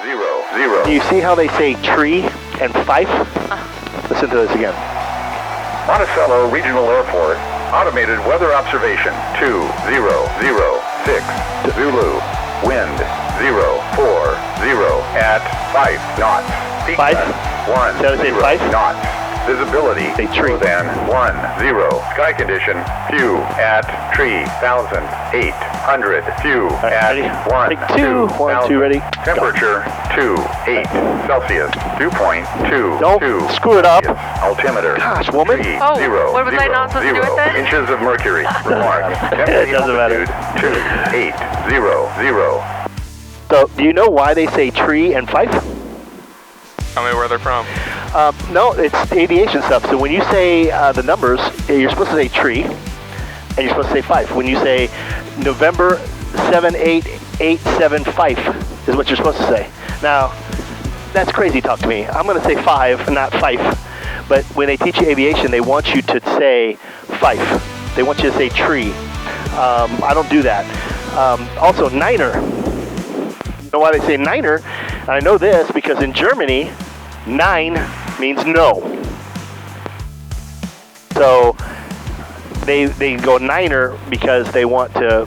0. Do you see how they say tree and fife? Listen to this again. Monticello Regional Airport, automated weather observation 2006 Zulu, wind 040 at 5 knots. Peak 5? time 10 knots. Visibility more than 10. Sky condition few at 3,800. Few at 2. 1, 2, ready. Temperature 28 Celsius. 2.2. Don't screw it up. Altimeter. Gosh, woman. 3, Oh, 0, what was I not supposed to do with that? Inches of mercury. Remark. It doesn't matter. 2800. So, do you know why they say tree and fife? Tell me where they're from. No, it's aviation stuff. So when you say the numbers, you're supposed to say tree, and you're supposed to say fife. When you say November 78875 is what you're supposed to say. Now, that's crazy talk to me. I'm going to say 5, not fife. But when they teach you aviation, they want you to say fife. They want you to say tree. I don't do that. Also, niner. You know why they say niner? And I know this because in Germany, 9 means no. So they go niner because they want to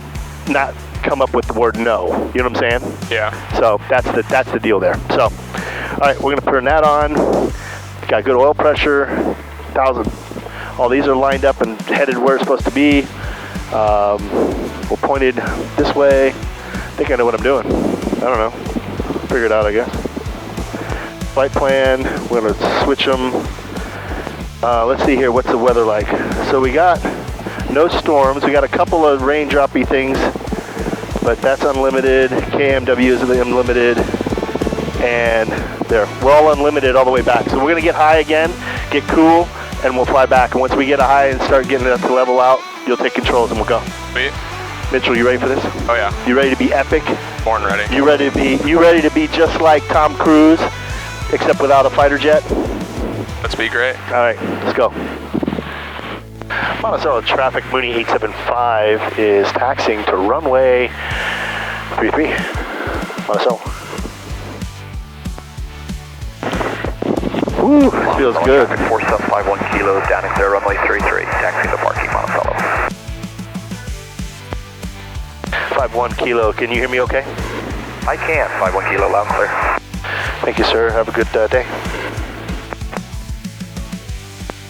not come up with the word no. You know what I'm saying? Yeah. So that's the deal there. So, all right, we're gonna turn that on. Got good oil pressure, 1,000. All these are lined up and headed where it's supposed to be. We're pointed this way. I think I know what I'm doing. I don't know. Figure it out, I guess. Flight plan, we're going to switch them. Let's see here, what's the weather like? So we got no storms. We got a couple of raindroppy things, but that's unlimited. KMW is unlimited. And there, we're all unlimited all the way back. So we're going to get high again, get cool, and we'll fly back. And once we get a high and start getting it to level out, you'll take controls and we'll go. Sweet. Mitchell, you ready for this? Oh yeah. You ready to be epic? Born ready. You ready to be just like Tom Cruise, except without a fighter jet? Let's be great. All right, let's go. Monticello traffic, Mooney 875 is taxiing to runway 33. Monticello. Woo, this feels good. 4751 kilos down and clear runway 33, taxiing to parking Monticello. 51 kilo, can you hear me okay? I can, 51 kilo, loud and clear. Thank you, sir. Have a good day.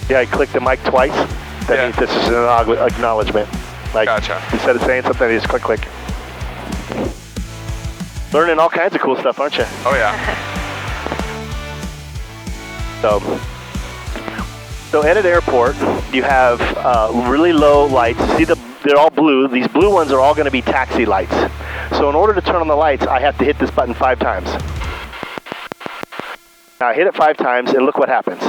Yeah, I clicked the mic twice. That means this is an acknowledgement. Like, gotcha. Instead of saying something, I just click. Learning all kinds of cool stuff, aren't you? Oh yeah. So at an airport, you have really low lights. See, they're all blue. These blue ones are all going to be taxi lights. So in order to turn on the lights, I have to hit this button 5 times. Now I hit it 5 times, and look what happens.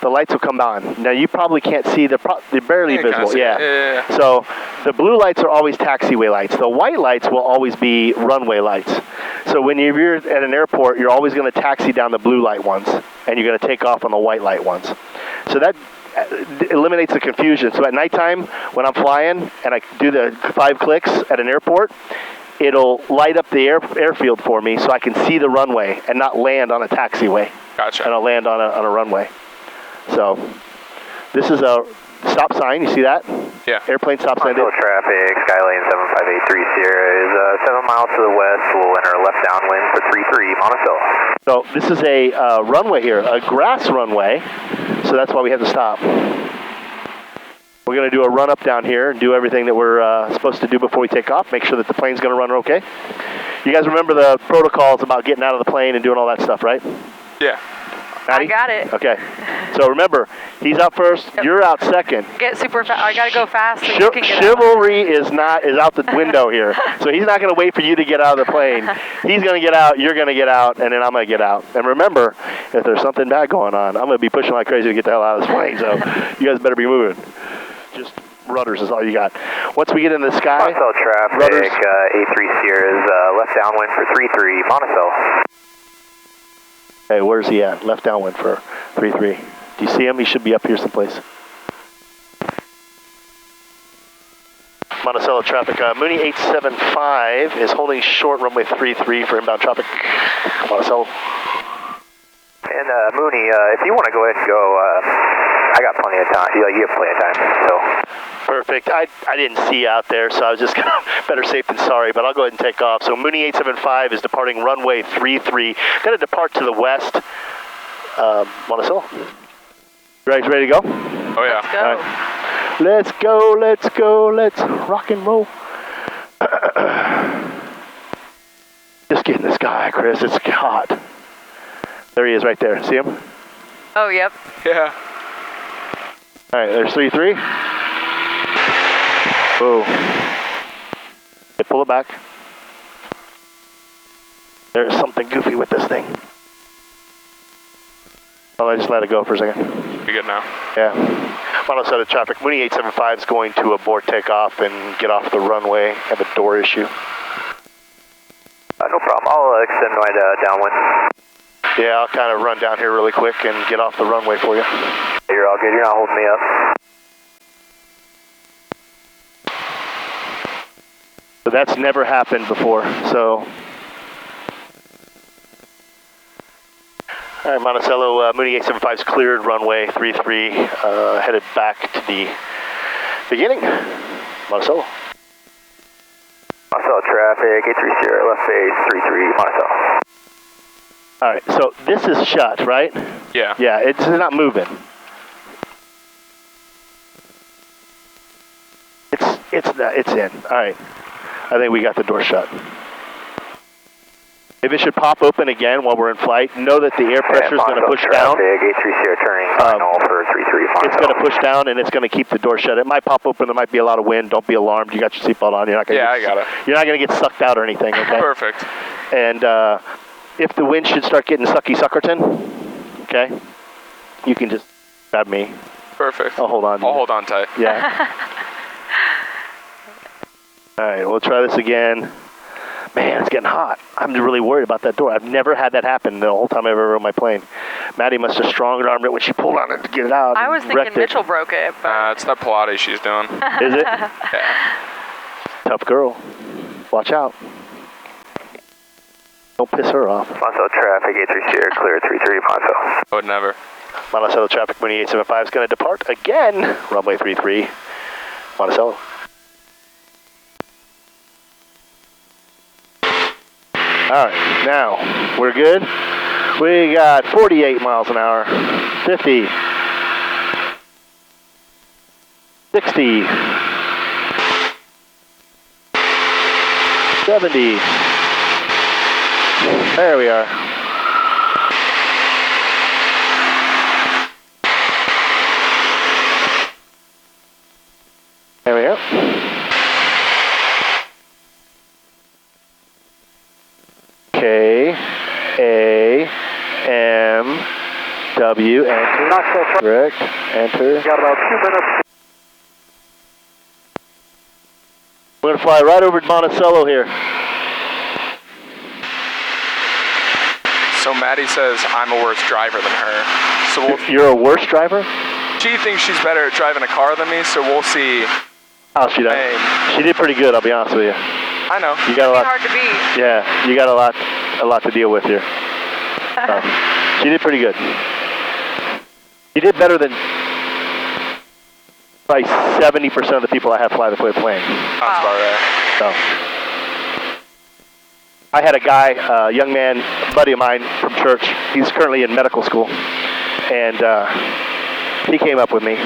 The lights will come on. Now you probably can't see, they're barely visible. Yeah. So the blue lights are always taxiway lights. The white lights will always be runway lights. So when you're at an airport, you're always going to taxi down the blue light ones, and you're going to take off on the white light ones. So that eliminates the confusion. So at nighttime, when I'm flying and I do the 5 clicks at an airport, it'll light up the airfield for me so I can see the runway and not land on a taxiway. Gotcha. And I'll land on a runway. So this is a stop sign. You see that? Yeah. Airplane stop sign. Monticello traffic, Skylane 7583 Sierra is 7 miles to the west. We'll enter a left downwind for 33 Monticello. So this is a runway here, a grass runway. So that's why we have to stop. We're going to do a run up down here and do everything that we're supposed to do before we take off. Make sure that the plane's going to run okay. You guys remember the protocols about getting out of the plane and doing all that stuff, right? Yeah. Maddie? I got it. Okay. So remember, he's out first, you're out second. Get super fast. I gotta go fast so you can get Chivalry is out the window here. So he's not going to wait for you to get out of the plane. He's going to get out, you're going to get out, and then I'm going to get out. And remember, if there's something bad going on, I'm going to be pushing like crazy to get the hell out of this plane. So you guys better be moving. Just rudders is all you got. Once we get in the sky, Monticello traffic, rudders. A3 Sierra is left downwind for 33 Monticello. Hey, where's he at? Left downwind for 33. Do you see him? He should be up here someplace. Monticello traffic. Mooney 875 is holding short runway 33 for inbound traffic. Monticello. And Mooney, if you want to go ahead and go, I got plenty of time. You have plenty of time, so. Perfect. I didn't see you out there, so I was just kind of better safe than sorry, but I'll go ahead and take off. So Mooney 875 is departing runway 33. Going to depart to the west. Monticello. You guys ready to go? Oh, yeah. Let's go. All right. Let's go, let's go, let's rock and roll. Just get in the sky, Chris. It's hot. There he is right there. See him? Oh, yep. Yeah. All right, there's 3-3. Whoa. Okay, pull it back. There's something goofy with this thing. Oh, I just let it go for a second. You good now? Yeah. Monticello traffic. Mooney 875 is going to abort takeoff and get off the runway. Have a door issue. No problem. I'll extend my downwind. Yeah, I'll kind of run down here really quick and get off the runway for you. You're all good. You're not holding me up. So that's never happened before, so. All right, Monticello, Mooney 875's cleared runway 33, headed back to the beginning. Monticello. Monticello traffic, 830, left base, 33, Monticello. All right, so this is shut, right? Yeah. Yeah, it's not moving. It's in. All right, I think we got the door shut. If it should pop open again while we're in flight, know that the air pressure is going to push down. 830 turning final for 33. It's going to push down and it's going to keep the door shut. It might pop open. There might be a lot of wind. Don't be alarmed. You got your seatbelt on. You're not going. Yeah, I got it. You're not going to get sucked out or anything. Okay. Perfect. And if the wind should start getting suckerton, okay, you can just grab me. Perfect. I'll hold on. I'll hold on tight. Yeah. All right, we'll try this again. Man, it's getting hot. I'm really worried about that door. I've never had that happen the whole time I've ever rode my plane. Maddie must have strong-armed it when she pulled on it to get it out. I was thinking Mitchell broke it. But It's that Pilates she's doing. Is it? Yeah. Tough girl. Watch out. Don't piss her off. Monticello traffic, 830, clear 33, Monticello. I would never. Monticello traffic, Mooney 875 is going to depart again. Runway 33, Monticello. All right, now we're good. We got 48 miles an hour, 50, 60, 70. There we are. There we go. K, A, M, W, enter. Correct, enter. Got about 2 minutes. We're going to fly right over to Monticello here. So Maddie says I'm a worse driver than her. So You're a worse driver? she thinks she's better at driving a car than me, so we'll see. Oh, she does. Hey. She did pretty good, I'll be honest with you. I know. You got a lot. hard to beat. Yeah, you got a lot to deal with here. She did pretty good. She did better than probably 70% of the people I have fly the plane. Sounds about right. So, I had a guy, a young man, a buddy of mine from church. He's currently in medical school, and he came up with me,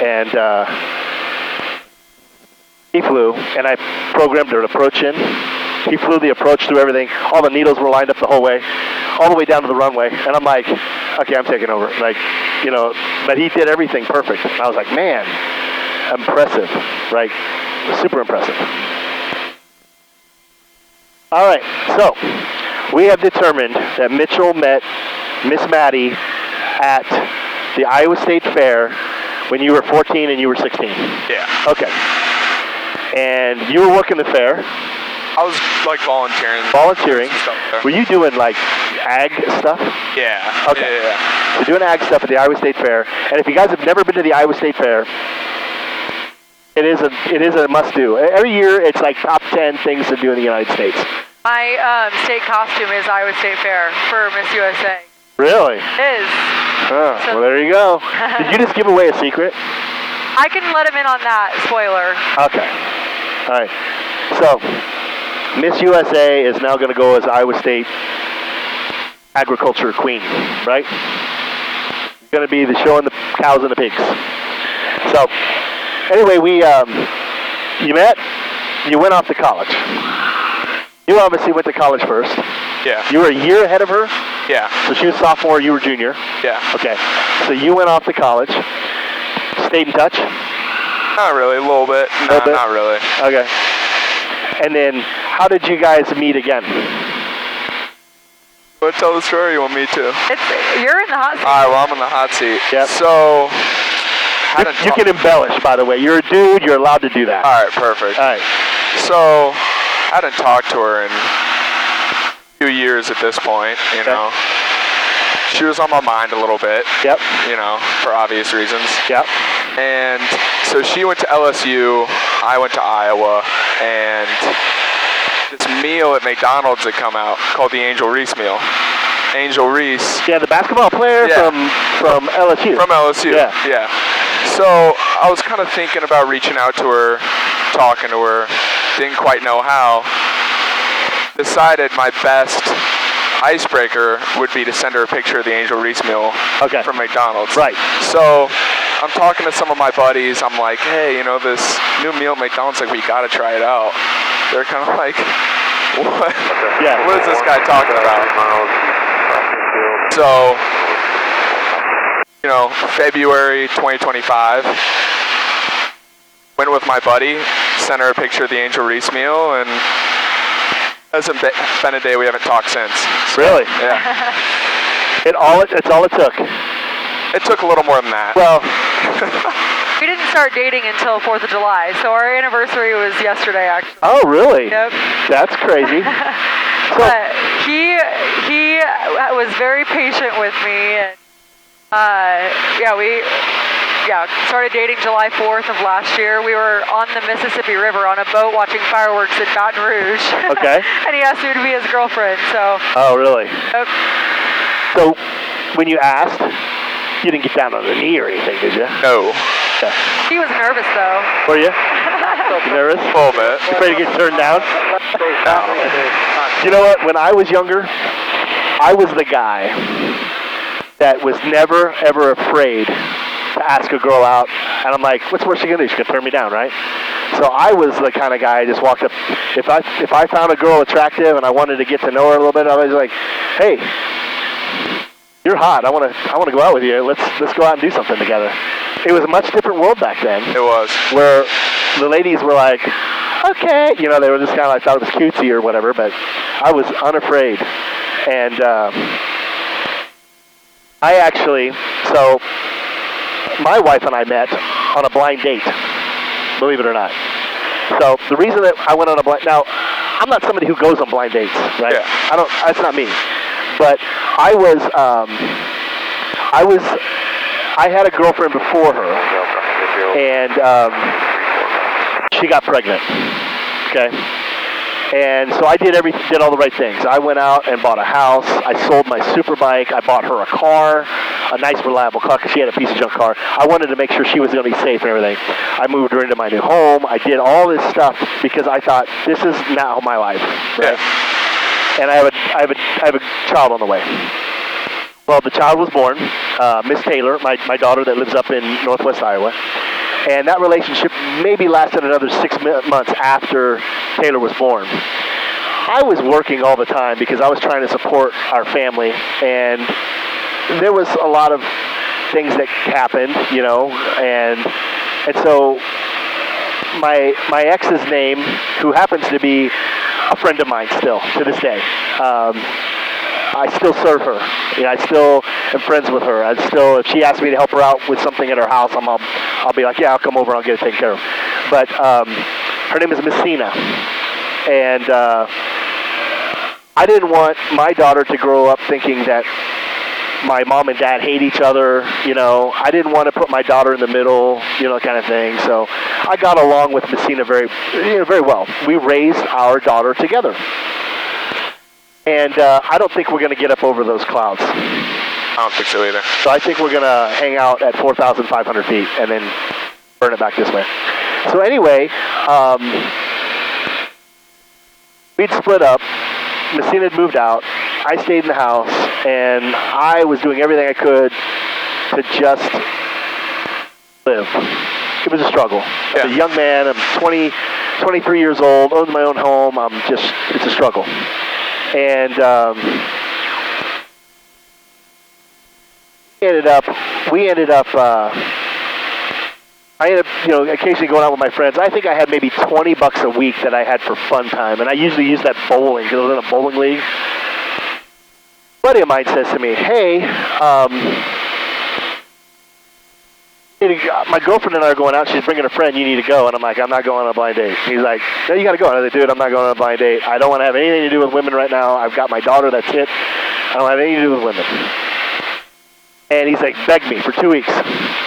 and he flew, and I programmed an approach in. He flew the approach through everything. All the needles were lined up the whole way, all the way down to the runway. And I'm like, okay, I'm taking over. Like, you know, but he did everything perfect. I was like, man, impressive, right? Super impressive. All right, so we have determined that Mitchell met Miss Maddie at the Iowa State Fair when you were 14 and you were 16. Yeah. Okay. And you were working the fair. I was like volunteering. Volunteering. Stuff there. Were you doing like ag stuff? Yeah. Okay. Yeah. So doing ag stuff at the Iowa State Fair. And if you guys have never been to the Iowa State Fair, It is a must-do. Every year, it's like top 10 things to do in the United States. My state costume is Iowa State Fair for Miss USA. Really? It is. Oh, well, there you go. Did you just give away a secret? I can let him in on that. Spoiler. Okay. All right. So, Miss USA is now going to go as Iowa State Agriculture Queen, right? Going to be the showing the cows and the pigs. So, anyway, you met, you went off to college. You obviously went to college first. Yeah. You were a year ahead of her? Yeah. So she was sophomore, you were junior? Yeah. Okay. So you went off to college, stayed in touch? Not really, a little bit. No, not really. Okay. And then, how did you guys meet again? Want to tell the story or you want me to? You're in the hot seat. All right, well, I'm in the hot seat. Yep. So, you can embellish, by the way. You're a dude, you're allowed to do that. All right, perfect. All right. So, I hadn't talked to her in a few years at this point, you know. She was on my mind a little bit. Yep. You know, for obvious reasons. Yep. And so she went to LSU, I went to Iowa, and this meal at McDonald's had come out called the Angel Reese meal. Angel Reese. Yeah, the basketball player from LSU. From LSU, yeah. So I was kind of thinking about reaching out to her, talking to her, didn't quite know how. Decided my best icebreaker would be to send her a picture of the Angel Reese meal from McDonald's. Right. So I'm talking to some of my buddies. I'm like, hey, you know, this new meal at McDonald's, like, we got to try it out. They're kind of like, what? Yeah. What is this guy talking about? So, you know, February 2025, went with my buddy, sent her a picture of the Angel Reese meal, and hasn't been a day we haven't talked since. So, really? Yeah. It's all it took. It took a little more than that. Well, we didn't start dating until 4th of July, so our anniversary was yesterday, actually. Oh, really? Yep. That's crazy. But he was very patient with me, and we started dating July 4th of last year. We were on the Mississippi River on a boat watching fireworks in Baton Rouge. Okay. And he asked me to be his girlfriend, so. Oh, really? Yep. So, when you asked, you didn't get down on the knee or anything, did you? No. Yeah. He was nervous, though. Were you? You nervous? A little bit. You afraid to get turned down? You know what? When I was younger, I was the guy that was never, ever afraid to ask a girl out. And I'm like, what's worse she gonna do? She's gonna turn me down, right? So I was the kind of guy I just walked up. If I found a girl attractive and I wanted to get to know her a little bit, I was like, hey, you're hot. I want to go out with you. Let's go out and do something together. It was a much different world back then. It was. Where the ladies were like, okay, you know, they were just kind of like, thought it was cutesy or whatever, but I was unafraid. And so my wife and I met on a blind date, believe it or not. So the reason that I went on a blind, now, I'm not somebody who goes on blind dates, right? Yeah. That's not me. But I had a girlfriend before her, and she got pregnant, okay? And so I did all the right things. I went out and bought a house. I sold my super bike. I bought her a car, a nice, reliable car, because she had a piece of junk car. I wanted to make sure she was going to be safe and everything. I moved her into my new home. I did all this stuff because I thought, this is now my life, right? Yeah. And I have a child on the way. Well, the child was born, Miss Taylor, my daughter that lives up in northwest Iowa. And that relationship maybe lasted another 6 months after Taylor was born. I was working all the time because I was trying to support our family, and there was a lot of things that happened, you know, and so my ex's name, who happens to be a friend of mine still to this day. I still serve her. You know, I still am friends with her. If she asks me to help her out with something at her house, I'll be like, yeah, I'll come over and I'll get it taken care of. But her name is Messina, and I didn't want my daughter to grow up thinking that my mom and dad hate each other. You know, I didn't want to put my daughter in the middle, you know, kind of thing. So I got along with Messina very well. We raised our daughter together. And I don't think we're going to get up over those clouds. I don't think so either. So I think we're going to hang out at 4,500 feet and then burn it back this way. So anyway, we'd split up. Messina had moved out. I stayed in the house, and I was doing everything I could to just live. It was a struggle. Yeah. As a young man, I'm 23 years old, own my own home. It's a struggle. And I ended up, occasionally going out with my friends. I think I had maybe $20 a week that I had for fun time, and I usually use that bowling, because I was in a bowling league. A buddy of mine says to me, hey, my girlfriend and I are going out. She's bringing a friend. You need to go. And I'm like, I'm not going on a blind date. He's like, no, you got to go. And I was like, dude, I'm not going on a blind date. I don't want to have anything to do with women right now. I've got my daughter. That's it. I don't have anything to do with women. And he's like, begged me for 2 weeks.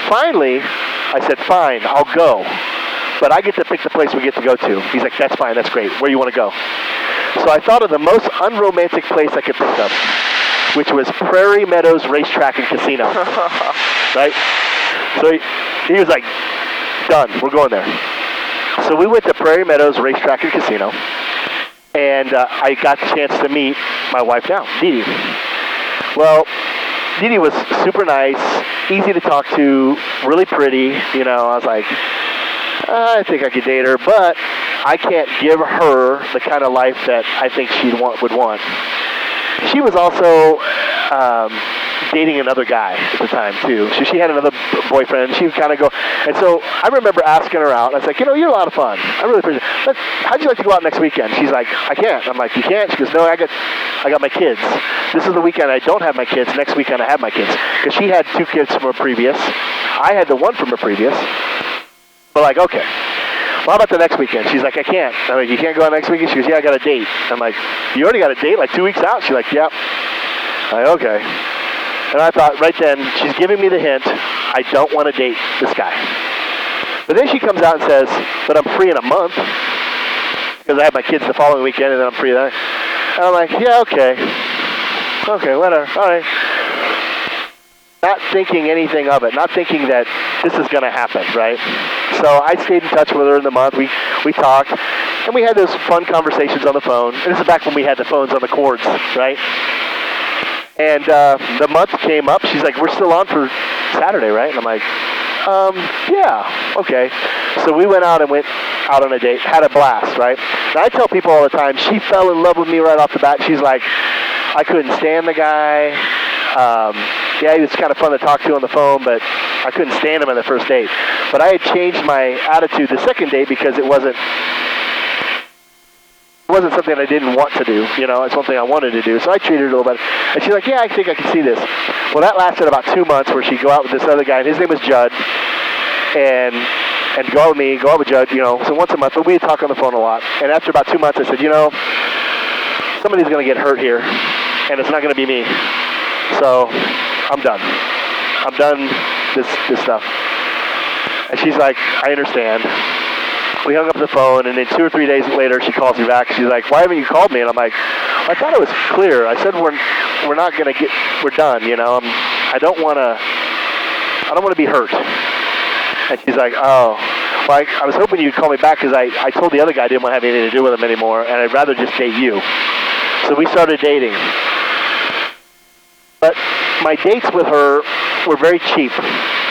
Finally, I said, fine, I'll go. But I get to pick the place we get to go to. He's like, that's fine. That's great. Where you want to go? So I thought of the most unromantic place I could think of, which was Prairie Meadows Racetrack and Casino. Right? So he was like, done, we're going there. So we went to Prairie Meadows Racetrack and Casino, and I got the chance to meet my wife now, Dee Dee. Well, Dee Dee was super nice, easy to talk to, really pretty. I was like, I think I could date her, but I can't give her the kind of life that I think would want. She was also dating another guy at the time, too. So she had another boyfriend. She would kind of go. And so I remember asking her out. And I was like, you're a lot of fun. I really appreciate it. But how'd you like to go out next weekend? She's like, I can't. I'm like, you can't? She goes, no, I got my kids. This is the weekend I don't have my kids. Next weekend I have my kids. Because she had 2 kids from her previous. I had the one from her previous. But like, okay. Well, how about the next weekend? She's like, I can't. I'm like, you can't go out next weekend? She goes, yeah, I got a date. I'm like, you already got a date? Like 2 weeks out? She's like, yep. I'm like, okay. And I thought, right then, she's giving me the hint, I don't want to date this guy. But then she comes out and says, but I'm free in a month, because I have my kids the following weekend, and then I'm free then. And I'm like, yeah, okay. Okay, whatever. All right. Not thinking anything of it, not thinking that this is going to happen, right? So I stayed in touch with her in the month. We talked, and we had those fun conversations on the phone. And this is back when we had the phones on the cords, right? And the month came up. She's like, we're still on for Saturday, right? And I'm like, yeah, okay. So we went out on a date, had a blast, right? And I tell people all the time, she fell in love with me right off the bat. She's like, I couldn't stand the guy. Yeah, he was kind of fun to talk to on the phone, but I couldn't stand him on the first date. But I had changed my attitude the second date because it wasn't something I didn't want to do. It's something I wanted to do. So I treated her a little better. And she's like, yeah, I think I can see this. Well, that lasted about 2 months where she'd go out with this other guy, and his name was Judd, and go out with me, go out with Judd, so once a month. But we'd talk on the phone a lot. And after about 2 months, I said, somebody's going to get hurt here, and it's not going to be me. So I'm done. I'm done this stuff. And she's like, I understand. We hung up the phone, and then 2 or 3 days later, she calls me back. She's like, why haven't you called me? And I'm like, I thought it was clear. I said we're not gonna we're done. I don't want to be hurt. And she's like, oh, well, I was hoping you'd call me back because I told the other guy I didn't want to have anything to do with him anymore, and I'd rather just date you. So we started dating. But my dates with her were very cheap.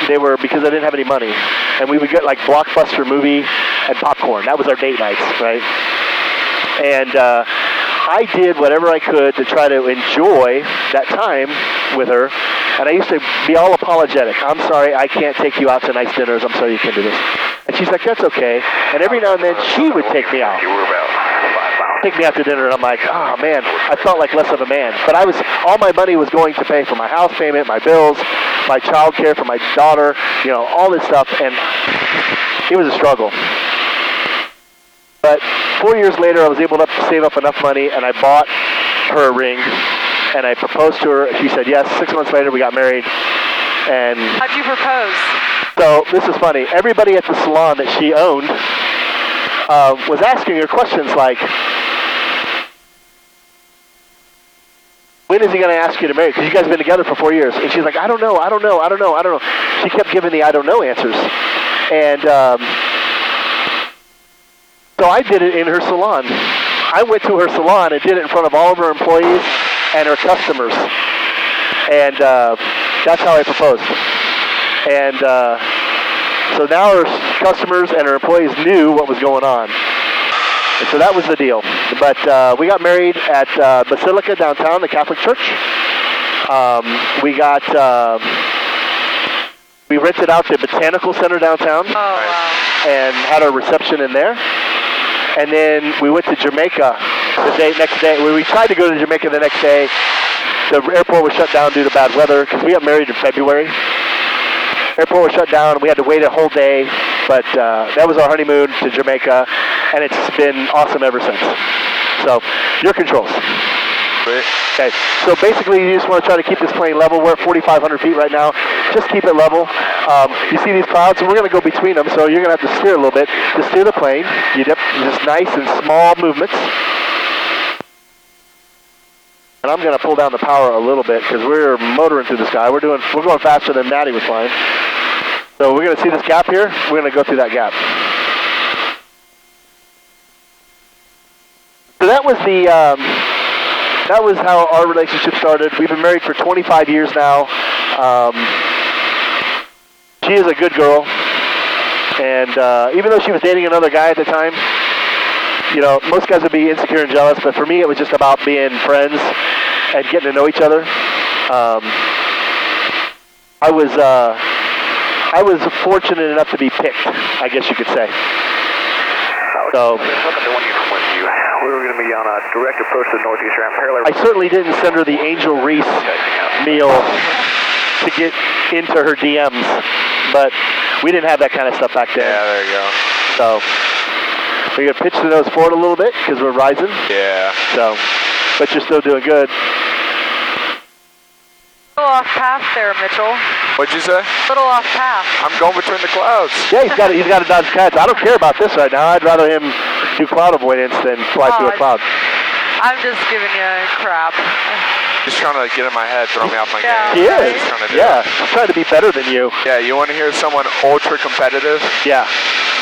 They were because I didn't have any money. And we would get like Blockbuster movie and popcorn. That was our date nights, right? And I did whatever I could to try to enjoy that time with her. And I used to be all apologetic. I'm sorry, I can't take you out to nice dinners. I'm sorry you can't do this. And she's like, that's okay. And every now and then she would take me out. Take me out to dinner, and I'm like, oh man, I felt like less of a man. But all my money was going to pay for my house payment, my bills, my child care for my daughter, all this stuff, and it was a struggle. But 4 years later, I was able to save up enough money, and I bought her a ring, and I proposed to her. She said yes. 6 months later, we got married. And how'd you propose? So this is funny. Everybody at the salon that she owned was asking her questions like, when is he going to ask you to marry? Because you guys have been together for 4 years. And she's like, I don't know. She kept giving the I don't know answers. And so I did it in her salon. I went to her salon and did it in front of all of her employees and her customers. And that's how I proposed. And so now her customers and her employees knew what was going on. And so that was the deal. But we got married at Basilica downtown, the Catholic Church. We rented out the Botanical Center downtown. Oh, wow. And had our reception in there. And then we went to Jamaica the next day. We tried to go to Jamaica the next day. The airport was shut down due to bad weather because we got married in February. Airport was shut down and we had to wait a whole day. But that was our honeymoon to Jamaica, and it's been awesome ever since. So, your controls. Great. Okay, so basically you just want to try to keep this plane level. We're at 4,500 feet right now. Just keep it level. You see these clouds, and we're going to go between them, so you're going to have to steer a little bit to steer the plane. You dip just nice and small movements. And I'm going to pull down the power a little bit because we're motoring through the sky. We're going faster than Maddie was flying. So we're going to see this gap here. We're going to go through that gap. So that was that was how our relationship started. We've been married for 25 years now. She is a good girl, and even though she was dating another guy at the time, you know, most guys would be insecure and jealous, but for me it was just about being friends and getting to know each other. I was fortunate enough to be picked, I guess you could say. So we were going to be on a direct approach to the northeast ramp. I certainly didn't send her the Angel Reese meal to get into her DMs, but we didn't have that kind of stuff back then. Yeah, there you go. So we're going to pitch the nose forward a little bit because we're rising. Yeah. So, but you're still doing good. Little off path there, Mitchell. What'd you say? Little off path. I'm going between the clouds. Yeah, he's got to dodge clouds. I don't care about this right now. I'd rather him do cloud avoidance than fly through a cloud. I'm just giving you crap. Just trying to get in my head, throw me off my Yeah. game. He is. Yeah, he's trying to be better than you. Yeah, you want to hear someone ultra competitive? Yeah.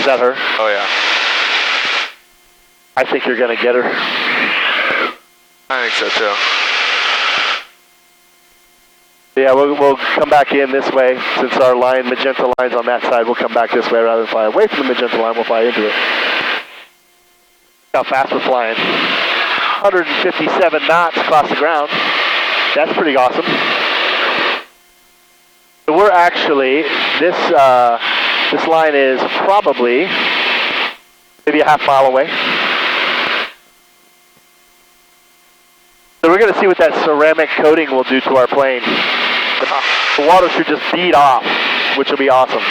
Is that her? Oh, yeah. I think you're going to get her. I think so, too. Yeah, we'll come back in this way. Since our magenta line's on that side, we'll come back this way rather than fly away from the magenta line. We'll fly into it. How fast we're flying. 157 knots across the ground. That's pretty awesome. So we're actually, this line is probably maybe a half mile away. So we're going to see what that ceramic coating will do to our plane. The water should just bead off, which will be awesome.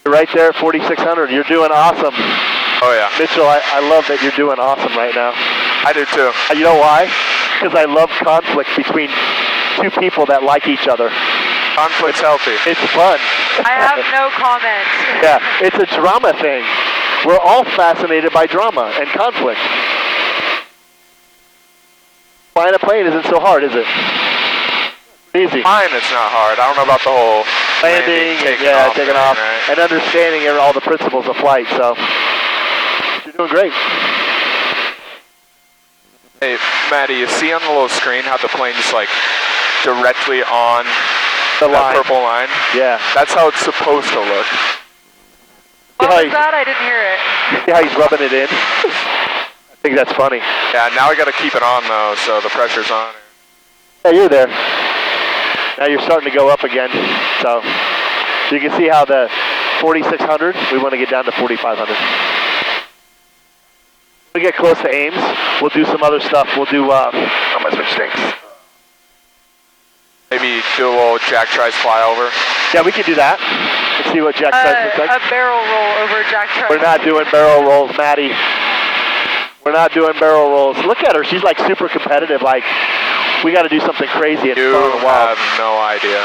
You're right there at 4,600. You're doing awesome. Oh, yeah. Mitchell, I love that you're doing awesome right now. I do, too. You know why? Because I love conflict between two people that like each other. Conflict's healthy. It's fun. I have no comment. Yeah, it's a drama thing. We're all fascinated by drama and conflict. Flying a plane isn't so hard, is it? Easy. Mine, it's not hard. I don't know about the whole Landing, taking yeah, off taking thing, off, right? and understanding all the principles of flight, so you're doing great. Hey, Maddie, you see on the little screen how the plane's like directly on The that line. purple line? Yeah. That's how it's supposed to look. What was that? I didn't hear it. See how he's rubbing it in? I think that's funny. Yeah, now I got to keep it on though, so the pressure's on. Yeah, you're there. Now you're starting to go up again. So you can see how the 4,600, we want to get down to 4,500. When we get close to Ames, we'll do some other stuff. We'll do, oh, my switch stinks. Maybe do a little Jack tries flyover. Yeah, we can do that. Let's see what Jack tries looks like. A barrel roll over Jack tries. We're not doing barrel rolls, Maddie. We're not doing barrel rolls. Look at her. She's like super competitive. Like, we got to do something crazy and You fun and wild. have no idea.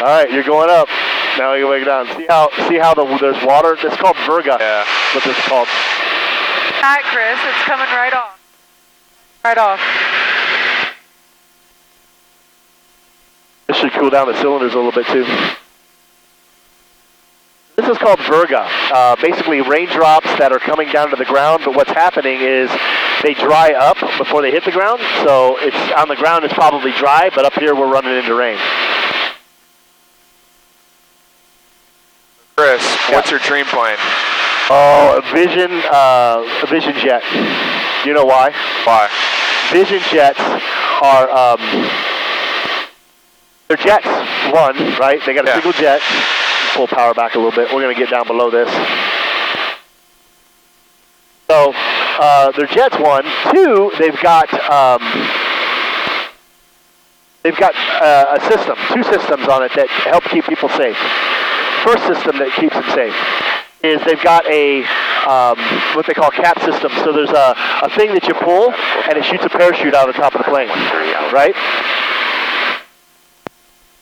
All right, you're going up. Now you go back down. See how there's water? It's called Virga. Yeah. What this is called. All right, Chris, it's coming right off. Right off. This should cool down the cylinders a little bit too. This is called Virga. Basically raindrops that are coming down to the ground, but what's happening is they dry up before they hit the ground. So it's on the ground, it's probably dry, but up here we're running into rain. Chris, what's your dream plane? Oh, a Vision jet. You know why? Why? Vision jets are, they're jets, one, right? They got a single jet. Pull power back a little bit. We're going to get down below this. So, they're jets, one. Two, they've got a system, two systems on it that help keep people safe. First system that keeps them safe is they've got a what they call cap system. So there's a thing that you pull and it shoots a parachute out of the top of the plane, right?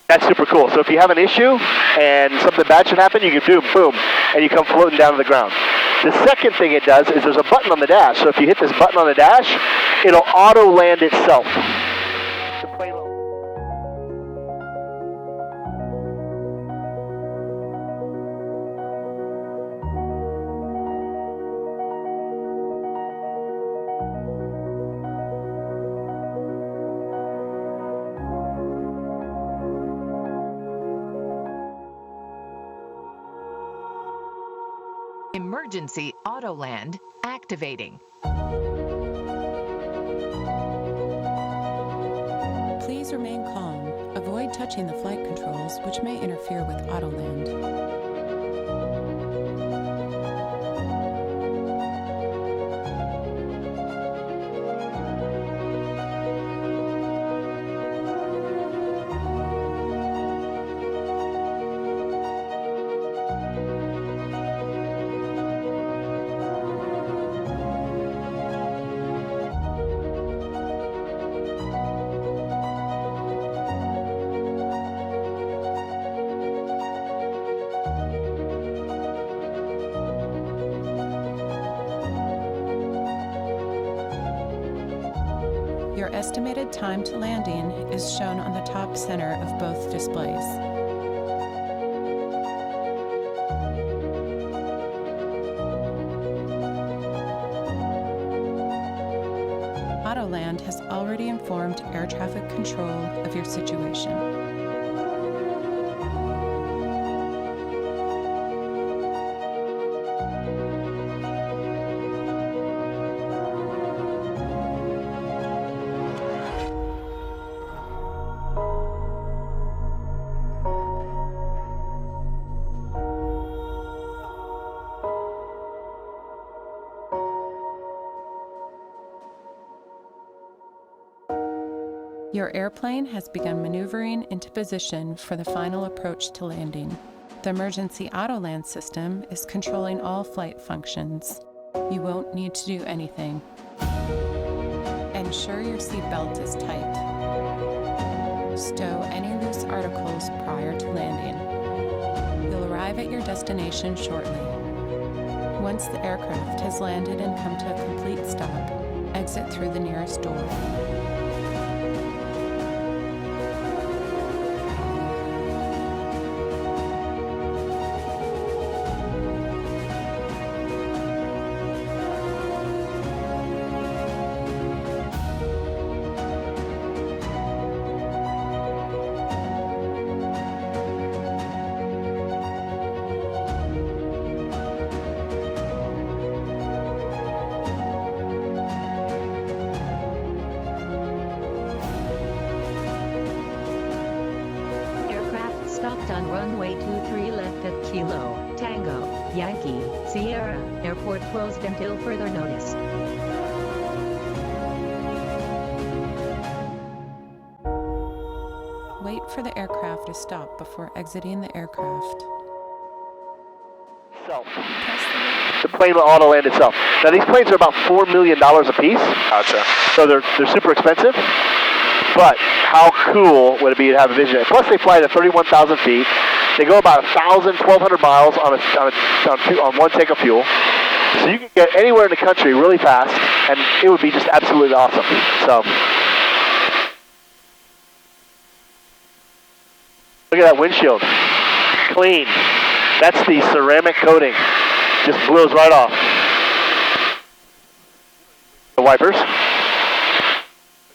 That's super cool. So if you have an issue and something bad should happen, you can do boom, and you come floating down to the ground. The second thing it does is there's a button on the dash. So if you hit this button on the dash, it'll auto land itself. The plane will Emergency Autoland activating. Please remain calm. Avoid touching the flight controls, which may interfere with Autoland. Your estimated time to landing is shown on the top center of both displays. Autoland has already informed air traffic control of your situation. Your airplane has begun maneuvering into position for the final approach to landing. The emergency Autoland system is controlling all flight functions. You won't need to do anything. Ensure your seatbelt is tight. Stow any loose articles prior to landing. You'll arrive at your destination shortly. Once the aircraft has landed and come to a complete stop, exit through the nearest door. Stopped on runway 23 left at Kilo, Tango, Yankee, Sierra. Airport closed until further notice. Wait for the aircraft to stop before exiting the aircraft. So. Press the the plane will Autoland itself. Now these planes are about $4 million a piece. Gotcha. So they're super expensive. But how cool would it be to have a Vision? Plus they fly to 31,000 feet. They go about 1,000, 1,200 miles on one tank of fuel. So you can get anywhere in the country really fast, and it would be just absolutely awesome. So look at that windshield. Clean. That's the ceramic coating. Just blows right off. The wipers.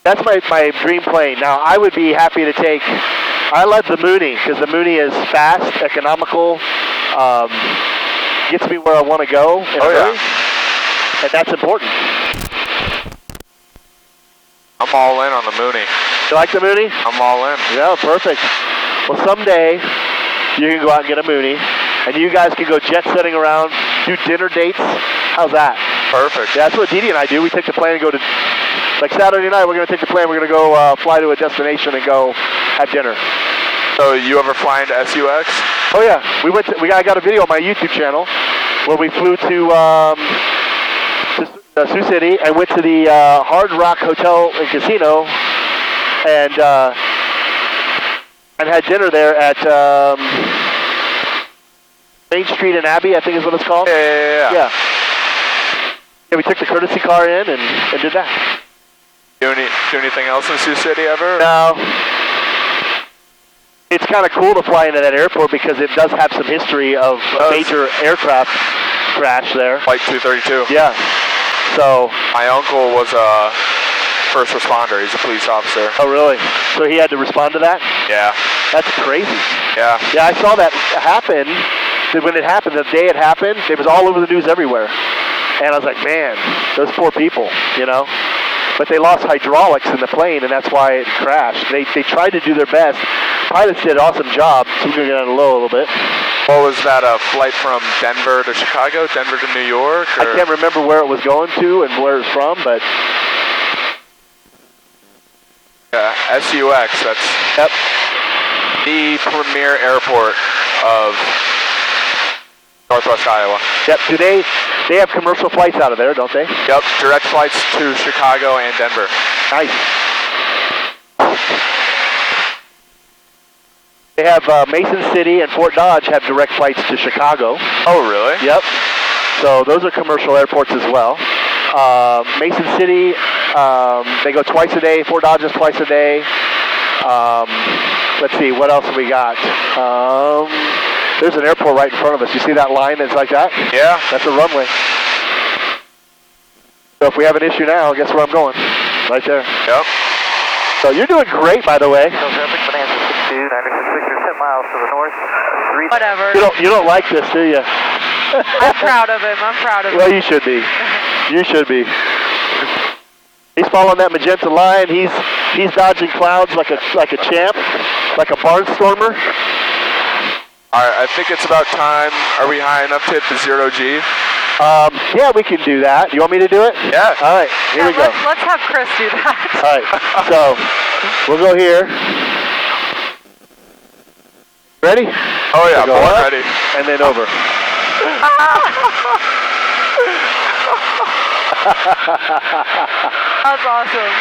That's my dream plane. Now, I would be happy to take, I love the Mooney, because the Mooney is fast, economical, gets me where I want to go in a hurry, and that's important. I'm all in on the Mooney. You like the Mooney? I'm all in. Yeah, perfect. Well, someday, you can go out and get a Mooney, and you guys can go jet setting around, do dinner dates. How's that? Perfect. Yeah, that's what Dee Dee and I do. We take the plane and go to, like Saturday night, we're going to take the plane, we're going to go fly to a destination and go have dinner. So you ever fly into SUX? Oh yeah, I got a video on my YouTube channel where we flew to Sioux City and went to the Hard Rock Hotel and Casino and had dinner there at Main Street and Abbey, I think is what it's called. Yeah. Yeah, we took the courtesy car in and did that. Do anything else in Sioux City ever? No. It's kind of cool to fly into that airport because it does have some history of a major aircraft crash there. Flight 232. Yeah. So. My uncle was a first responder. He's a police officer. Oh, really? So he had to respond to that? Yeah. That's crazy. Yeah. Yeah, I saw that happen. When it happened, the day it happened, it was all over the news everywhere. And I was like, man, those poor people, you know? But they lost hydraulics in the plane, and that's why it crashed. They tried to do their best. Pilots did an awesome job, so we're going to get on the low a little bit. What was that, a flight from Denver to Chicago, Denver to New York? Or? I can't remember where it was going to and where it was from, but... Yeah, SUX, that's the premier airport of Northwest Iowa. Yep, they have commercial flights out of there, don't they? Yep, direct flights to Chicago and Denver. Nice. They have Mason City and Fort Dodge have direct flights to Chicago. Oh, really? Yep. So those are commercial airports as well. Mason City, they go twice a day. Fort Dodge is twice a day. Let's see, what else have we got? There's an airport right in front of us. You see that line that's like that? Yeah. That's a runway. So if we have an issue now, guess where I'm going? Right there. Yep. So you're doing great, by the way. Bonanza 62, 966, 10 miles to the north. Whatever. You don't like this, do you? I'm proud of him. I'm proud of him. Well, you should be. You should be. He's following that magenta line. He's dodging clouds like a champ, like a barnstormer. All right, I think it's about time. Are we high enough to hit the 0G? Yeah, we can do that. You want me to do it? Yeah. All right, here we go. Let's have Chris do that. All right, so we'll go here. Ready? Oh yeah, go born up, ready. and then over. That's awesome.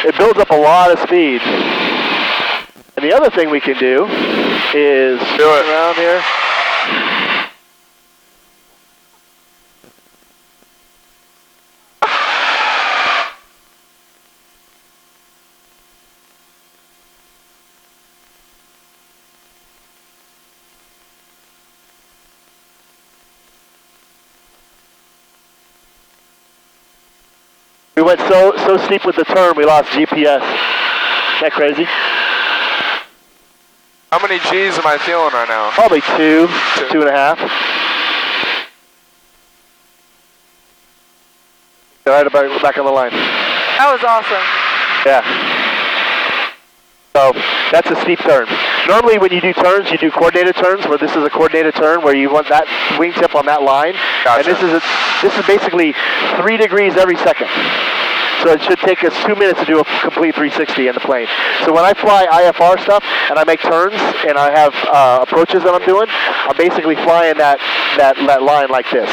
It builds up a lot of speed. And the other thing we can do is do it around here. We went so steep with the turn, we lost GPS. Isn't that crazy? How many G's am I feeling right now? Probably 2.5. All right, back on the line. That was awesome. Yeah. So that's a steep turn. Normally when you do turns, you do coordinated turns, where this is a coordinated turn where you want that wingtip on that line. Gotcha. And this is basically 3 degrees every second. So it should take us 2 minutes to do a complete 360 in the plane. So when I fly IFR stuff and I make turns and I have approaches that I'm doing, I'm basically flying that that line like this.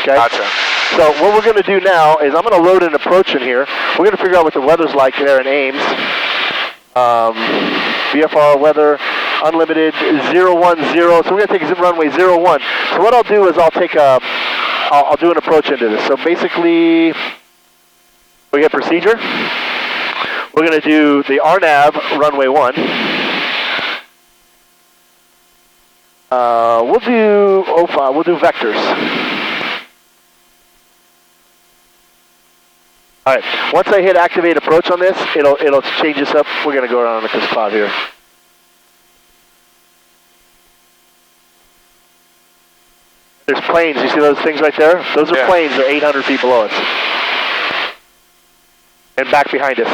Okay. Gotcha. So what we're going to do now is I'm going to load an approach in here. We're going to figure out what the weather's like there in Ames. VFR weather, unlimited 010. So we're going to take runway 01. So what I'll do is I'll do an approach into this. So basically, we get procedure. We're going to do the RNAV runway 1. We'll do we'll do vectors. All right. Once I hit activate approach on this, it'll change this up. We're going to go around with this cloud here. There's planes. You see those things right there? Those are planes. They're 800 feet below us. And back behind us.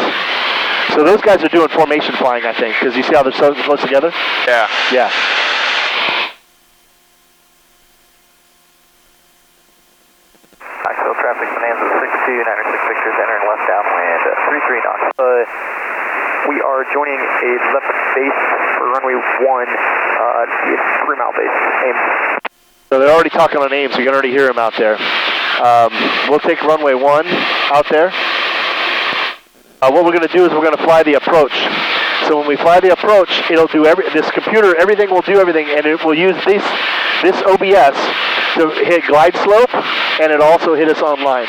So those guys are doing formation flying, I think, because you see how they're so close together? Yeah. Yeah. Axel traffic, Bonanza 62, 906 Victor's entering left downwind, 33 knots. We are joining a left base for runway 1, 3-mile base, Ames. So they're already talking on Ames, so you can already hear them out there. We'll take runway 1 out there. What we're going to do is we're going to fly the approach. So when we fly the approach, it'll do this computer, everything will do everything, and it will use this OBS to hit glide slope, and it also hit us online.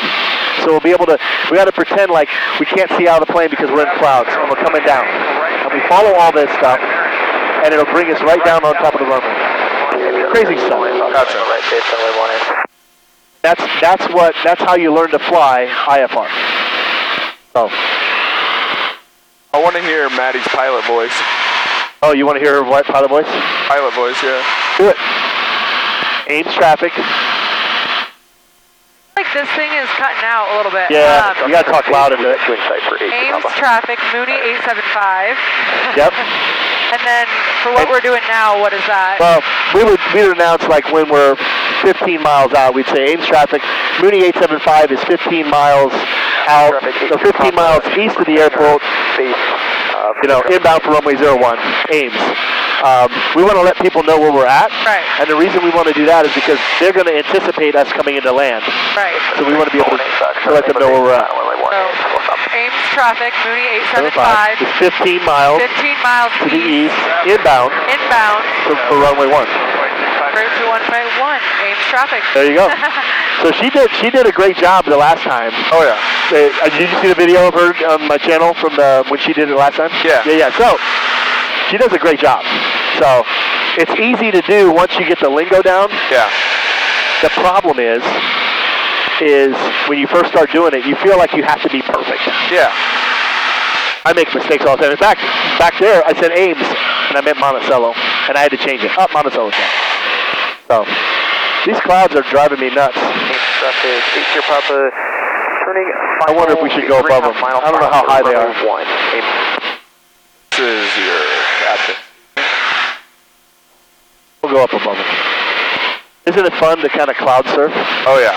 So we'll be able to, we got to pretend like we can't see out of the plane because we're in clouds, and we're coming down. And we follow all this stuff, and it'll bring us right down on top of the runway. Crazy stuff. Gotcha. That's how you learn to fly IFR. So. I want to hear Maddie's pilot voice. Oh, you want to hear her what pilot voice? Pilot voice, yeah. Do it. Ames traffic. Like this thing is cutting out a little bit. Yeah, you got to talk loud into it. Ames traffic, Mooney 875. Yep. And then for what we're doing now, what is that? Well, we would announce like when we're 15 miles out, we'd say Ames traffic, Mooney 875 is 15 miles out, so 15 miles east of the airport, inbound for runway 01, Ames. We want to let people know where we're at, right. And the reason we want to do that is because they're going to anticipate us coming into land. Right. So we want to be able to let them know where we're at. So, Ames traffic, Mooney 875. It's 15 miles. 15 miles to the east, inbound. Inbound. For runway 1. Right to runway 1, Ames traffic. There you go. So she did a great job the last time. Oh yeah. Did you see the video of her on my channel from when she did it last time? Yeah. Yeah. So she does a great job. So it's easy to do once you get the lingo down. Yeah. The problem is when you first start doing it, you feel like you have to be perfect. Yeah. I make mistakes all the time. In fact, back there I said Ames and I meant Monticello, and I had to change it. Monticello. So these clouds are driving me nuts. Ames Papa, turning. I wonder if we should go above them. I don't know how high they are. This is your captain. We'll go up above them. Isn't it fun to kind of cloud surf? Oh yeah.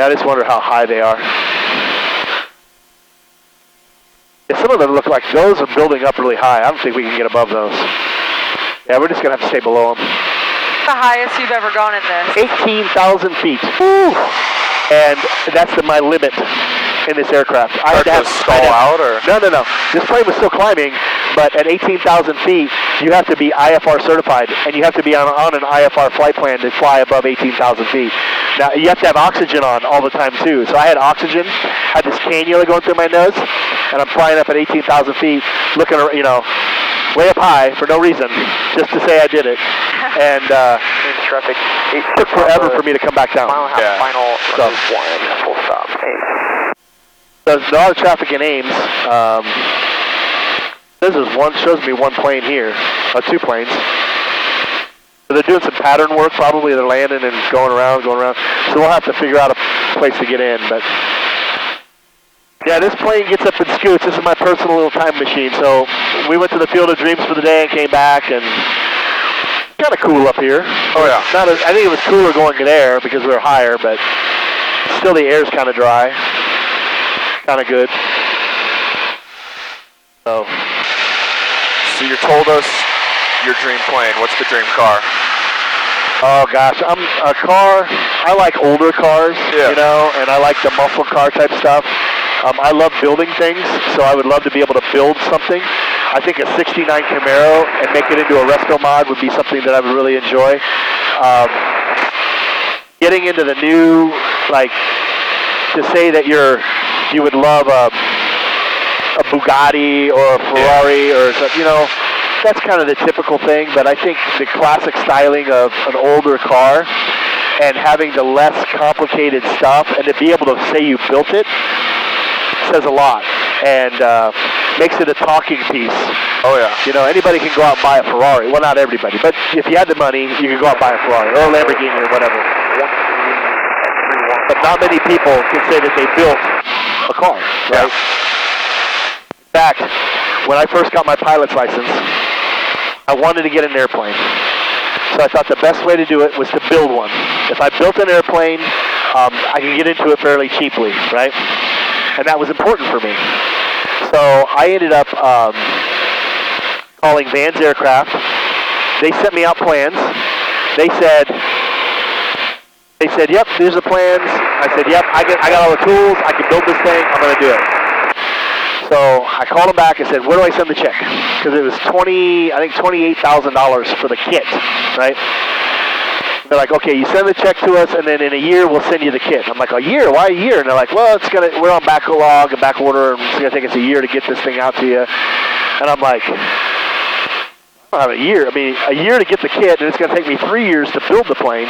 I just wonder how high they are. Yeah, some of them look like those are building up really high. I don't think we can get above those. Yeah, we're just going to have to stay below them. The highest you've ever gone in this? 18,000 feet. Woo! And that's my limit in this aircraft. I had to have stall out, or? No. This plane was still climbing, but at 18,000 feet, you have to be IFR certified, and you have to be on an IFR flight plan to fly above 18,000 feet. Now, you have to have oxygen on all the time, too. So I had oxygen, had this cannula going through my nose, and I'm flying up at 18,000 feet, looking, way up high for no reason, just to say I did it. And traffic, it took forever for me to come back down. Final one, full stop, Ames. There's a lot of traffic in Ames. This is shows me one plane here, 2 planes. So they're doing some pattern work, probably they're landing and going around. So we'll have to figure out a place to get in, but yeah, this plane gets up and scoots. This is my personal little time machine. So we went to the Field of Dreams for the day and came back, and kind of cool up here. Oh yeah. I think it was cooler going there because we were higher, but still the air's kind of dry. Kind of good. So you told us your dream plane? What's the dream car? Oh gosh, I'm a car. I like older cars, you know, and I like the muscle car type stuff. I love building things, so I would love to be able to build something. I think a 69 Camaro and make it into a resto mod would be something that I would really enjoy. Getting into the new, like, to say that you would love a Bugatti or a Ferrari or something, you know, that's kind of the typical thing, but I think the classic styling of an older car and having the less complicated stuff and to be able to say you built it says a lot and makes it a talking piece. Oh yeah. You know, anybody can go out and buy a Ferrari. Well, not everybody, but if you had the money, you could go out and buy a Ferrari or a Lamborghini or whatever. But not many people can say that they built a car, right? In fact, when I first got my pilot's license, I wanted to get an airplane. So I thought the best way to do it was to build one. If I built an airplane, I could get into it fairly cheaply, right? And that was important for me. So I ended up calling Vans Aircraft. They sent me out plans. They said, yep, these are the plans. I said, yep, I got all the tools. I can build this thing. I'm going to do it. So I called them back and said, where do I send the check? Because it was $28,000 for the kit, right? They're like, okay, you send the check to us, and then in a year we'll send you the kit. I'm like, a year? Why a year? And they're like, well, we're on backlog and back order, and it's gonna take us a year to get this thing out to you. And I'm like, I don't have a year. I mean, a year to get the kit, and it's gonna take me 3 years to build the plane.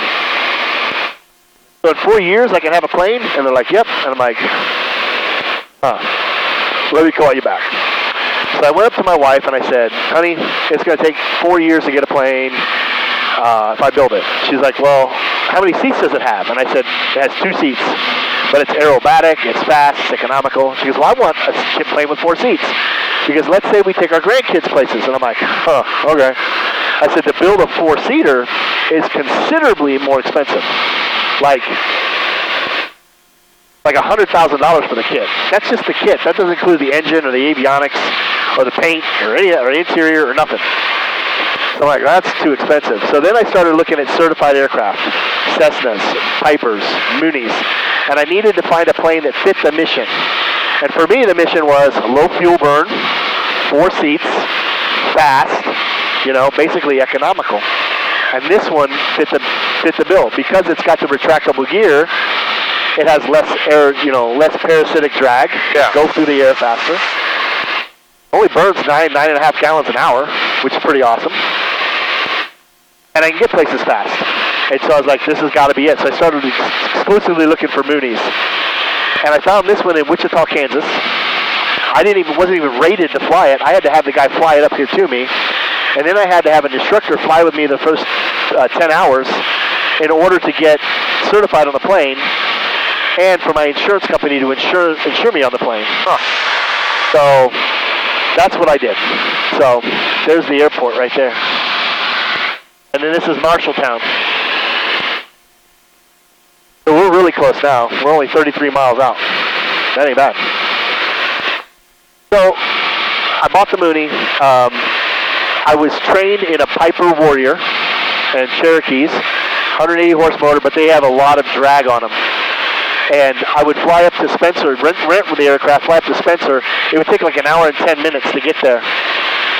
So in 4 years I can have a plane? And they're like, yep. And I'm like, let me call you back. So I went up to my wife and I said, honey, it's going to take 4 years to get a plane if I build it. She's like, well, how many seats does it have? And I said, it has 2 seats, but it's aerobatic, it's fast, it's economical. She goes, well, I want a plane with 4 seats. Because let's say we take our grandkids places. And I'm like, okay. I said, to build a 4-seater is considerably more expensive. Like $100,000 for the kit. That's just the kit. That doesn't include the engine or the avionics or the paint or any or the interior or nothing. So I'm like, that's too expensive. So then I started looking at certified aircraft, Cessnas, Pipers, Mooneys, and I needed to find a plane that fit the mission. And for me, the mission was low fuel burn, 4 seats, fast, you know, basically economical. And this one fit the bill because it's got the retractable gear. It has less air, you know, less parasitic drag. Yeah. Goes through the air faster. Only burns 9.5 gallons an hour, which is pretty awesome. And I can get places fast. And so I was like, this has got to be it. So I started exclusively looking for Moonies. And I found this one in Wichita, Kansas. I wasn't even rated to fly it. I had to have the guy fly it up here to me. And then I had to have an instructor fly with me the first 10 hours in order to get certified on the plane and for my insurance company to insure me on the plane. So that's what I did. So there's the airport right there. And then this is Marshalltown. So we're really close now. We're only 33 miles out. That ain't bad. So I bought the Mooney. I was trained in a Piper Warrior and Cherokees, 180 horse motor, but they have a lot of drag on them. And I would fly up to Spencer, rent with the aircraft, fly up to Spencer. It would take like an hour and 10 minutes to get there.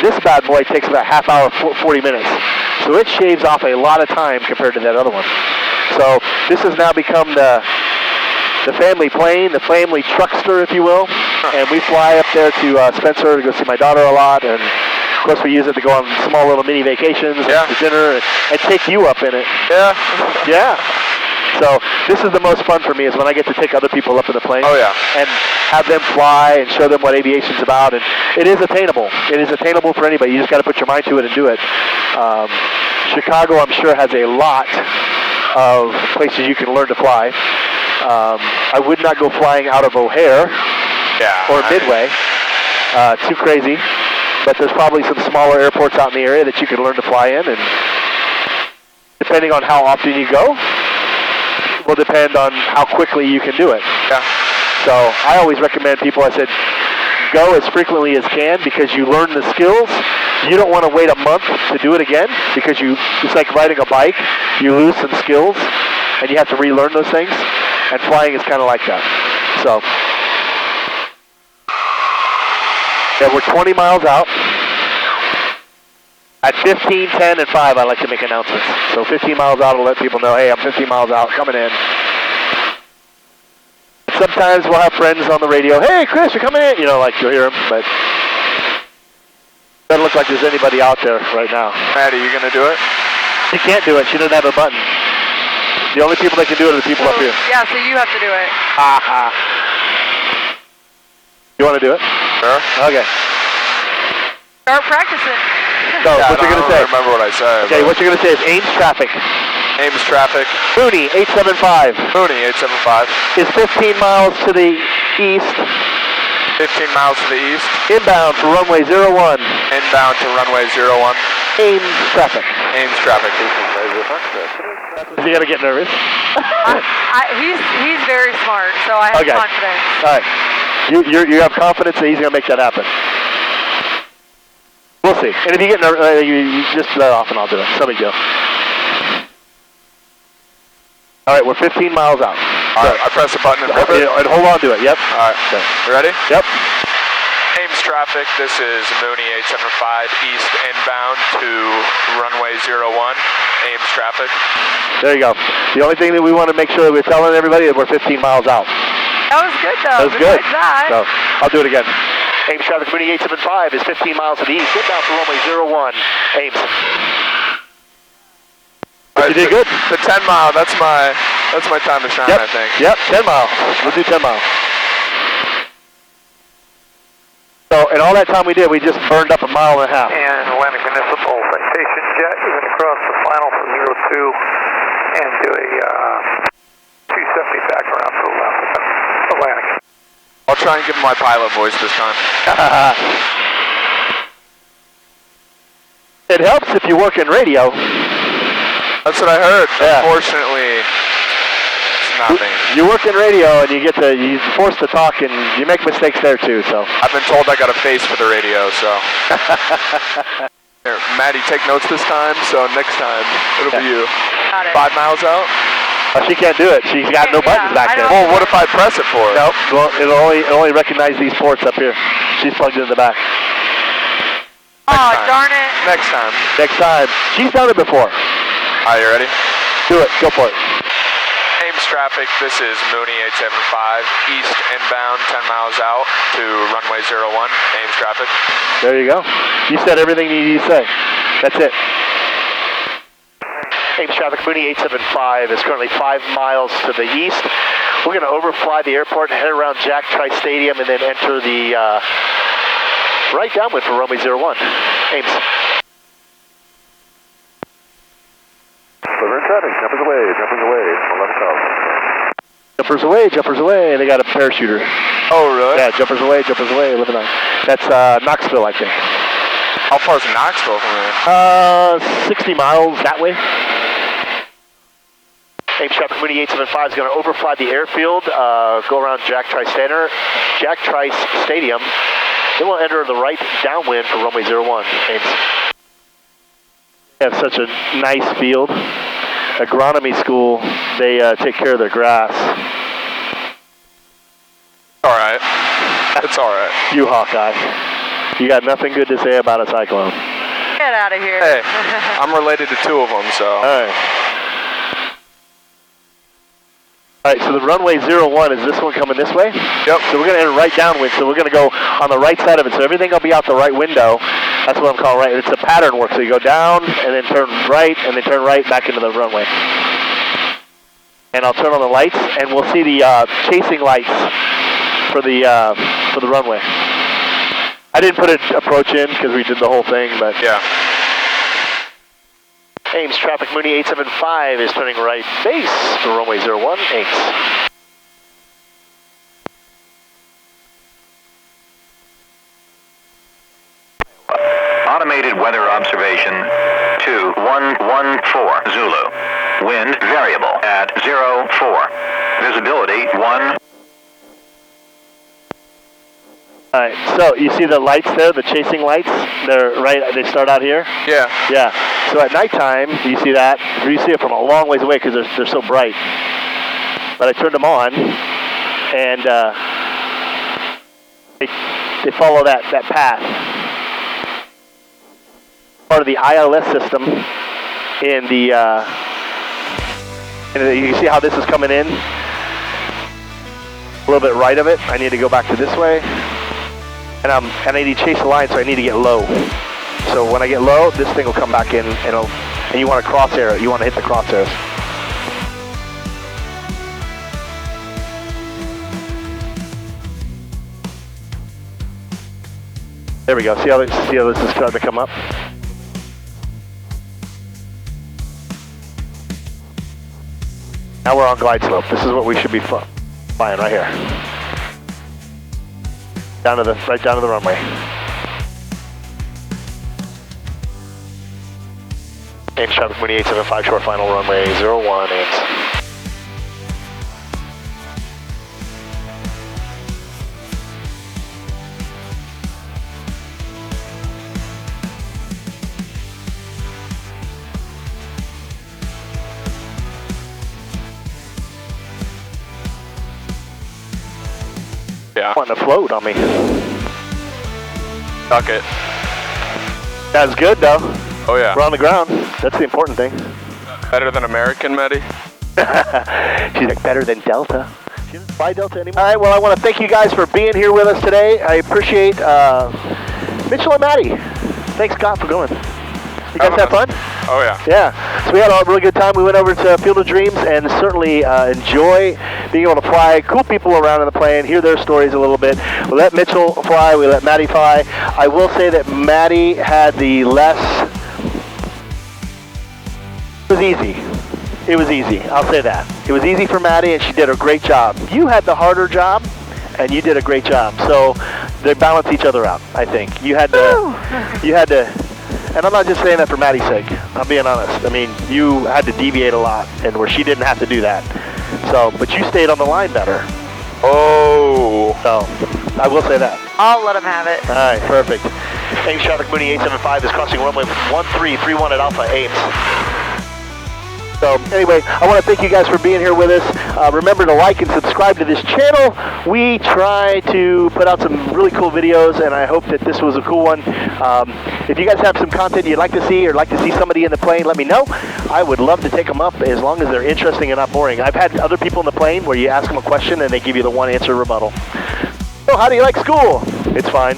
This bad boy takes about half hour, 40 minutes. So it shaves off a lot of time compared to that other one. So this has now become the family plane, the family truckster, if you will. And we fly up there to Spencer to go see my daughter a lot. And of course we use it to go on small little mini vacations, to dinner, and take you up in it. Yeah. Yeah. So this is the most fun for me is when I get to take other people up in the plane. Oh yeah. And have them fly and show them what aviation's about. And it is attainable. It is attainable for anybody. You just got to put your mind to it and do it. Chicago, I'm sure, has a lot of places you can learn to fly. I would not go flying out of O'Hare or Midway. Too crazy. But there's probably some smaller airports out in the area that you can learn to fly in. And depending on how often you go, will depend on how quickly you can do it. Yeah. So I always recommend people, I said, go as frequently as can because you learn the skills you don't want to wait a month to do it again because it's like riding a bike. You lose some skills and you have to relearn those things. And flying is kind of like that. So, yeah, we're 20 miles out. At 15, 10, and 5, I like to make announcements. So 15 miles out, I'll let people know, hey, I'm 15 miles out, coming in. Sometimes we'll have friends on the radio, hey, Chris, you're coming in. You know, like you'll hear them, but it doesn't look like there's anybody out there right now. Maddie, you going to do it? She can't do it. She doesn't have a button. The only people that can do it are the people up here. Yeah, so you have to do it. Ha. You want to do it? Sure. Okay. Start practicing. So, Yeah, what you're going to say? I don't remember what I said. Okay, what you're going to say is Ames traffic. Ames traffic. Mooney, 875. Mooney, 875. Is 15 miles to the east. 15 miles to the east. Inbound for runway 01. Inbound to runway 01. Ames traffic. Ames traffic. Is he going to get nervous? He's very smart, so I have confidence. All right. You have confidence that he's going to make that happen. We'll see. And if you get nervous, you just let off and I'll do it. It's no big deal. All right, we're 15 miles out. All right, I press the button and rip it. And hold on to it. Yep. All right. Okay. You ready? Yep. Ames traffic. This is Mooney 875 east inbound to runway 01. Ames traffic. There you go. The only thing that we want to make sure that we're telling everybody is we're 15 miles out. That was good, though. That was good. That. So I'll do it again. Ames traffic, Mooney 875 is 15 miles to the east. Inbound for runway 01. Ames. Right, you did good. The 10 mile. That's my time to shine. Yep. I think. Yep. 10 mile. We'll do 10 mile. So, in all that time we did, we just burned up 1.5 miles. And Atlantic Municipal Citation Jet, you're going to cross the final for 02 and do a 270 back around to the left. Atlantic. I'll try and give him my pilot voice this time. It helps if you work in radio. That's what I heard. Yeah. Unfortunately, it's nothing. You work in radio and you're forced to talk and you make mistakes there too, so. I've been told I got a face for the radio, so. Here, Maddie, take notes this time, so next time it'll be you. Got it. 5 miles out? Oh, she can't do it. She's got no buttons back there. Well, what if I press it for her? Nope. Well, it'll only recognize these ports up here. She's plugged into the back. Oh, darn it. Next time. Next time. She's done it before. All right, you ready? Do it. Go for it. Ames traffic, this is Mooney 875, east inbound, 10 miles out to runway 01, Ames traffic. There you go. You said everything you need to say. That's it. Ames traffic, Mooney 875 is currently 5 miles to the east. We're going to overfly the airport and head around Jack Trice Stadium and then enter the right downwind for runway 01. Ames. We're in traffic. Jumpers away. Jumpers away. 11 south. Jumpers away. They got a parachuter. Oh, really? Yeah, jumpers away, living on. That's Knoxville, I think. How far is Knoxville from here? 60 miles that way. Ames traffic, Mooney 875 is going to overfly the airfield, go around Jack Trice Stadium. Then we'll enter the right downwind for runway 01. Ames. They have such a nice field. Agronomy school, they take care of their grass. All right. It's all right. You Hawkeye. You got nothing good to say about a cyclone. Get out of here. Hey, I'm related to 2 of them, so. All right. All right, so the runway 01, is this one coming this way? Yep. So we're going to enter right downwind, so we're going to go on the right side of it, so everything will be out the right window. That's what I'm calling right. It's a pattern work, so you go down, and then turn right, and then turn right back into the runway. And I'll turn on the lights, and we'll see the chasing lights for the runway. I didn't put an approach in, because we did the whole thing, but... Yeah. Ames traffic, Mooney 875 is turning right base for runway 01, Ames. Automated weather observation 2114 Zulu. Wind variable at 04. Visibility 1. All right, so you see the lights there, the chasing lights? They start out here? Yeah. Yeah. So at nighttime, you see that? You see it from a long ways away because they're so bright. But I turned them on, and they follow that path. Part of the ILS system in the, you see how this is coming in? A little bit right of it. I need to go back to this way. And I need to chase the line, so I need to get low. So when I get low, this thing will come back in, and you want to crosshair it. You want to hit the crosshairs. There we go. See how this is starting to come up? Now we're on glide slope. This is what we should be flying right here. Right down to the runway. Ames traffic Mooney 875, short final runway 01, Ames. Yeah. Wanting to float on me. Tuck it. That's good though. Oh yeah. We're on the ground. That's the important thing. Better than American, Maddie? She's like, better than Delta. She doesn't fly Delta anymore. All right, well, I want to thank you guys for being here with us today. I appreciate Mitchell and Maddie. Thanks, Scott, for going. You guys have fun? Oh yeah. Yeah. So we had a really good time. We went over to Field of Dreams and certainly enjoy being able to fly cool people around in the plane, hear their stories a little bit. We let Mitchell fly. We let Maddie fly. I will say that Maddie had the less... It was easy. It was easy. I'll say that. It was easy for Maddie, and she did a great job. You had the harder job, and you did a great job. So they balance each other out, I think. You had to... And I'm not just saying that for Maddie's sake. I'm being honest. I mean, you had to deviate a lot, and where she didn't have to do that. So, but you stayed on the line better. Oh. So, I will say that. I'll let him have it. All right, perfect. Ames traffic Mooney 875 is crossing runway 1331 at Alpha Ames. So anyway, I want to thank you guys for being here with us. Remember to like and subscribe to this channel. We try to put out some really cool videos, and I hope that this was a cool one. If you guys have some content you'd like to see, or like to see somebody in the plane, let me know. I would love to take them up as long as they're interesting and not boring. I've had other people in the plane where you ask them a question and they give you the one answer rebuttal. So how do you like school? It's fine.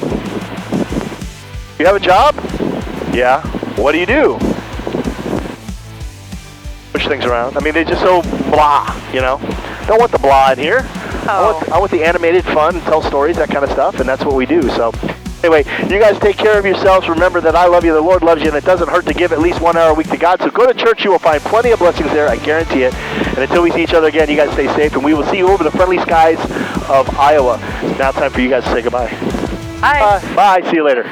You have a job? Yeah. What do you do? Push things around. I mean, they're just so blah, you know? Don't want the blah in here. Oh. I want the animated fun, tell stories, that kind of stuff, and that's what we do. So anyway, you guys take care of yourselves. Remember that I love you, the Lord loves you, and it doesn't hurt to give at least 1 hour a week to God. So go to church. You will find plenty of blessings there. I guarantee it. And until we see each other again, you guys stay safe, and we will see you over the friendly skies of Iowa. It's now time for you guys to say goodbye. Bye. Bye. See you later.